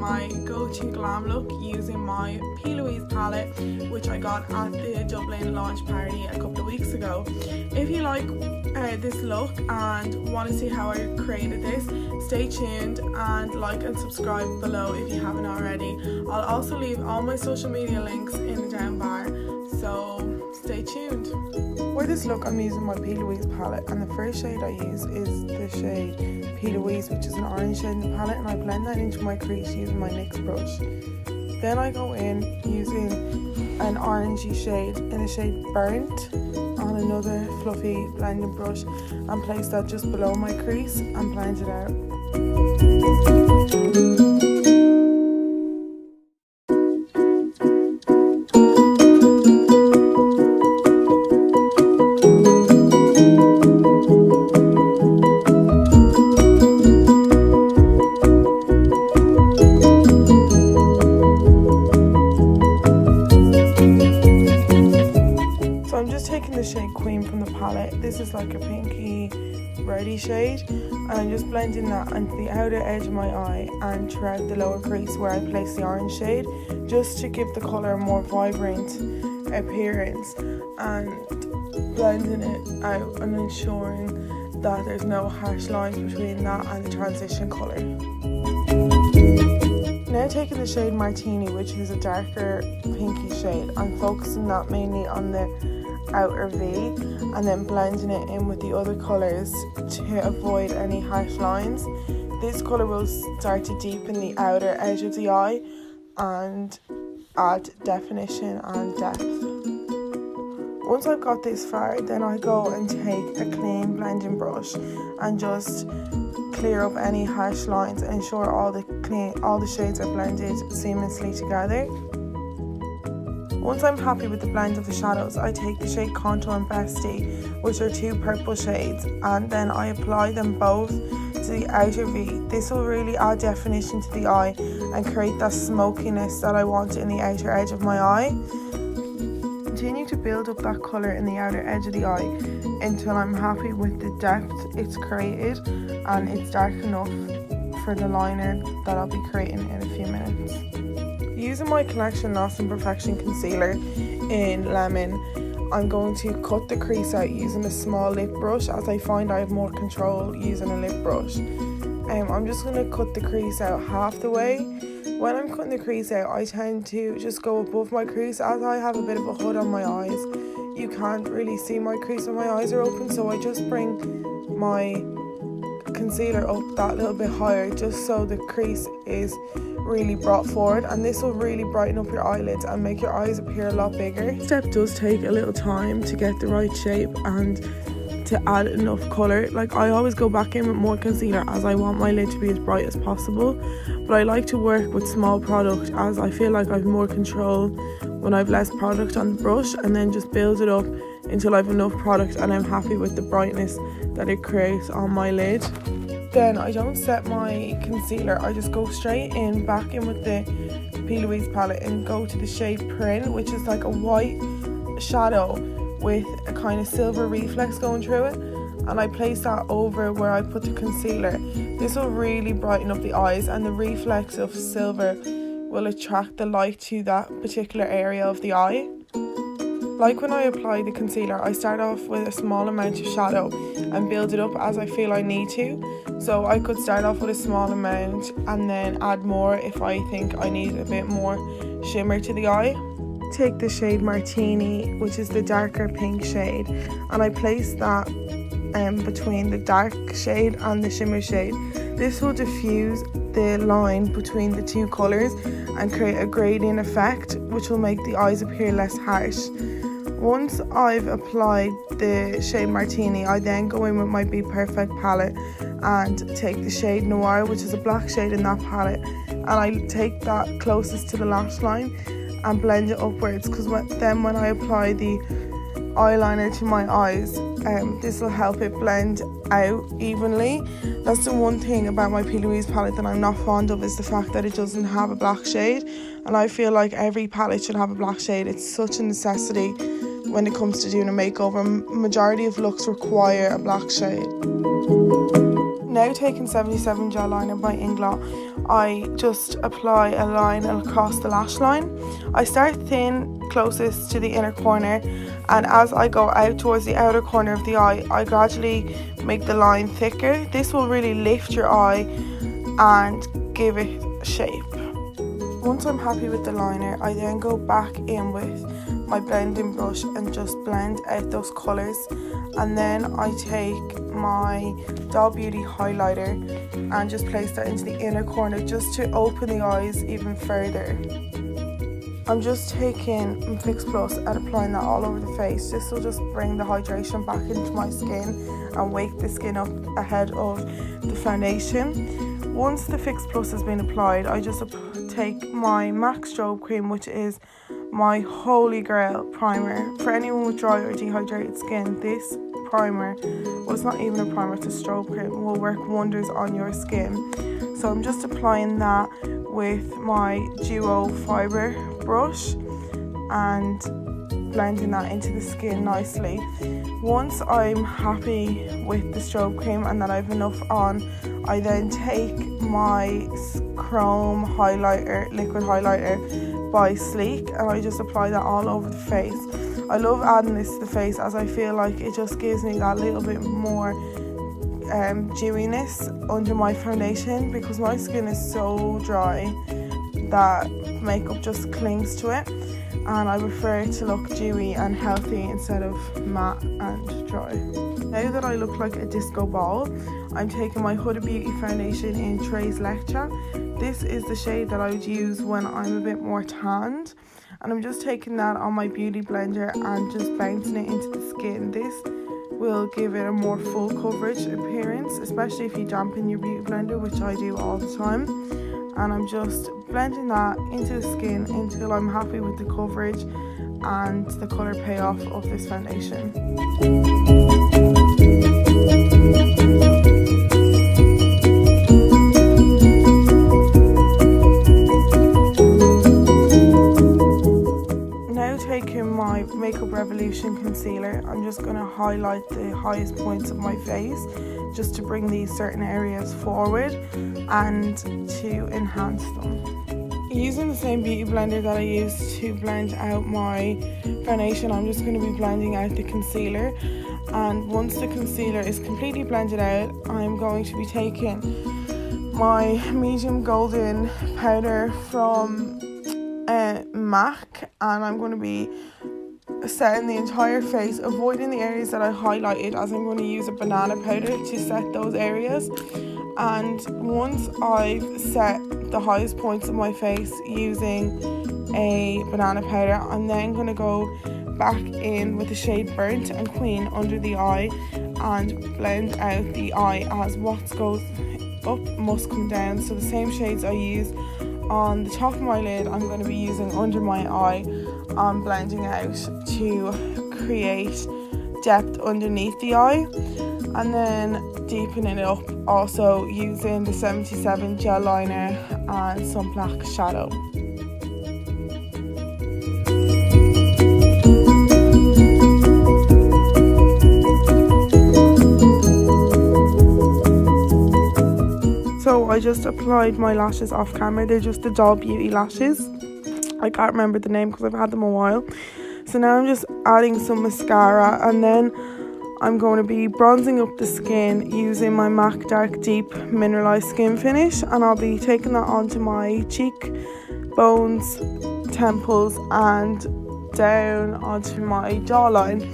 my go-to glam look using my Plouise palette, which I got at the Dublin launch party a couple of weeks ago. If you like this look and want to see how I created this, stay tuned and like and subscribe below if you haven't already. I'll also leave all my social media links in the down bar, so stay tuned. For this look, I'm using my Plouise palette, and the first shade I use is the shade Plouise, which is an orange shade in the palette, and I blend that into my crease using my NYX brush. Then I go in using an orangey shade in the shade Burnt on another fluffy blending brush and place that just below my crease and blend it out. Taking the shade Queen from the palette. This is like a pinky reddy shade, and I'm just blending that onto the outer edge of my eye and throughout the lower crease where I place the orange shade, just to give the colour a more vibrant appearance, and blending it out and ensuring that there's no harsh lines between that and the transition colour. Now taking the shade Martini, which is a darker pinky shade, I'm focusing that mainly on the outer V and then blending it in with the other colours to avoid any harsh lines. This colour will start to deepen the outer edge of the eye and add definition and depth. Once I've got this far, then I go and take a clean blending brush and just clear up any harsh lines and ensure all the shades are blended seamlessly together. Once I'm happy with the blend of the shadows, I take the shade Contour and Bestie, which are two purple shades, and then I apply them both to the outer V. This will really add definition to the eye and create that smokiness that I want in the outer edge of my eye. Continue to build up that colour in the outer edge of the eye until I'm happy with the depth it's created and it's dark enough for the liner that I'll be creating in a few minutes. Using my Collection Lost in Perfection concealer in Lemon, I'm going to cut the crease out using a small lip brush, as I find I have more control using a lip brush. I'm just going to cut the crease out half the way. When I'm cutting the crease out, I tend to just go above my crease, as I have a bit of a hood on my eyes. You can't really see my crease when my eyes are open, so I just bring my concealer up that little bit higher just so the crease is really brought forward, and this will really brighten up your eyelids and make your eyes appear a lot bigger. This step does take a little time to get the right shape and to add enough colour. Like, I always go back in with more concealer as I want my lid to be as bright as possible, but I like to work with small product as I feel like I have more control when I have less product on the brush, and then just build it up until I have enough product and I'm happy with the brightness that it creates on my lid. Then I don't set my concealer, I just go straight in, back in with the Plouise palette and go to the shade Prin, which is like a white shadow with a kind of silver reflex going through it, and I place that over where I put the concealer. This will really brighten up the eyes, and the reflex of silver will attract the light to that particular area of the eye. Like when I apply the concealer, I start off with a small amount of shadow and build it up as I feel I need to. So I could start off with a small amount and then add more if I think I need a bit more shimmer to the eye. Take the shade Martini, which is the darker pink shade, and I place that between the dark shade and the shimmer shade. This will diffuse the line between the two colours and create a gradient effect, which will make the eyes appear less harsh. Once I've applied the shade Martini, I then go in with my Be Perfect palette and take the shade Noir, which is a black shade in that palette, and I take that closest to the lash line and blend it upwards, because then when I apply the eyeliner to my eyes, this will help it blend out evenly. That's the one thing about my Plouise palette that I'm not fond of, is the fact that it doesn't have a black shade, and I feel like every palette should have a black shade. It's such a necessity when it comes to doing a makeover. Majority of looks require a black shade. Now taking 77 gel liner by Glam, I just apply a line across the lash line. I start thin closest to the inner corner, and as I go out towards the outer corner of the eye, I gradually make the line thicker. This will really lift your eye and give it shape. Once I'm happy with the liner, I then go back in with my blending brush and just blend out those colours, and then I take my Doll Beauty highlighter and just place that into the inner corner just to open the eyes even further. I'm just taking Fix Plus and applying that all over the face. This will just bring the hydration back into my skin and wake the skin up ahead of the foundation. Once the Fix Plus has been applied, I just take my MAC Strobe Cream, which is my holy grail primer. For anyone with dry or dehydrated skin, this primer, well, it's not even a primer, it's a strobe cream, will work wonders on your skin. So I'm just applying that with my Duo Fibre brush and blending that into the skin nicely. Once I'm happy with the strobe cream and that I have enough on, I then take my Chrome highlighter, liquid highlighter by Sleek, and I just apply that all over the face. I love adding this to the face as I feel like it just gives me that little bit more dewiness under my foundation, because my skin is so dry that makeup just clings to it, and I prefer it to look dewy and healthy instead of matte and dry. Now that I look like a disco ball, I'm taking my Huda Beauty foundation in Tres Leche. This is the shade that I would use when I'm a bit more tanned, and I'm just taking that on my beauty blender and just bouncing it into the skin. This will give it a more full coverage appearance, especially if you dampen your beauty blender, which I do all the time. And I'm just blending that into the skin until I'm happy with the coverage and the colour payoff of this foundation. Now taking my Makeup Revolution concealer, I'm just going to highlight the highest points of my face just to bring these certain areas forward and to enhance them. Using the same beauty blender that I used to blend out my foundation, I'm just going to be blending out the concealer, and once the concealer is completely blended out, I'm going to be taking my medium golden powder from MAC, and I'm going to be setting the entire face, avoiding the areas that I highlighted, as I'm going to use a banana powder to set those areas. And once I've set the highest points of my face using a banana powder, I'm then going to go back in with the shade Burnt and Queen under the eye and blend out the eye, as what goes up must come down. So the same shades I use on the top of my lid, I'm going to be using under my eye and blending out to create depth underneath the eye, and then deepening it up also using the 77 gel liner and some black shadow. So I just applied my lashes off camera. They're just the Doll Beauty lashes. I can't remember the name because I've had them a while. So now I'm just adding some mascara, and then I'm going to be bronzing up the skin using my MAC Dark Deep Mineralized Skin Finish, and I'll be taking that onto my cheek bones, temples and down onto my jawline.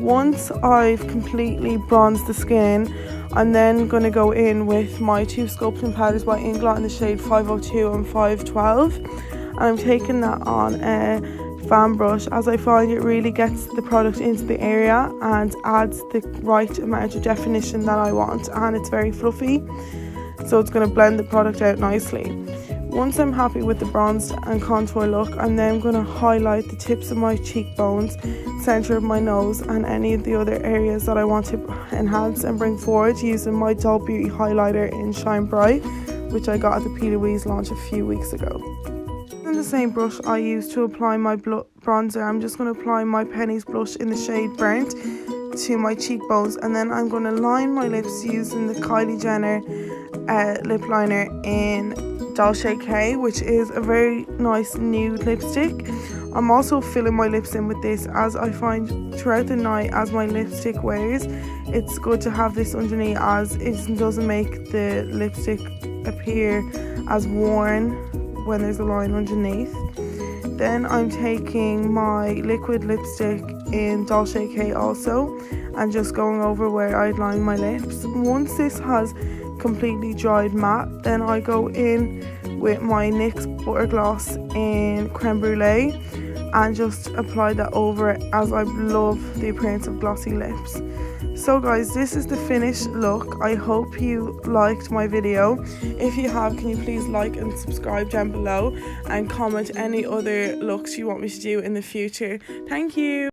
Once I've completely bronzed the skin, I'm then going to go in with my two sculpting powders by Glam in the shade 502 and 512, and I'm taking that on a fan brush, as I find it really gets the product into the area and adds the right amount of definition that I want, and it's very fluffy, so it's going to blend the product out nicely. Once I'm happy with the bronzed and contour look, I'm then going to highlight the tips of my cheekbones, centre of my nose, and any of the other areas that I want to enhance and bring forward using my Doll Beauty highlighter in Shine Bright, which I got at the Plouise launch a few weeks ago. In the same brush I use to apply my bronzer, I'm just going to apply my Pennies blush in the shade Burnt to my cheekbones, and then I'm going to line my lips using the Kylie Jenner lip liner in Dolce K, which is a very nice nude lipstick. I'm also filling my lips in with this, as I find throughout the night as my lipstick wears, it's good to have this underneath, as it doesn't make the lipstick appear as worn when there's a line underneath. Then I'm taking my liquid lipstick in Dolce K also, and just going over where I'd line my lips. Once this has completely dried matte, then I go in with my NYX Butter Gloss in Creme Brulee and just apply that over it, as I love the appearance of glossy lips. So guys, this is the finished look. I hope you liked my video. If you have, can you please like and subscribe down below and comment any other looks you want me to do in the future. Thank you.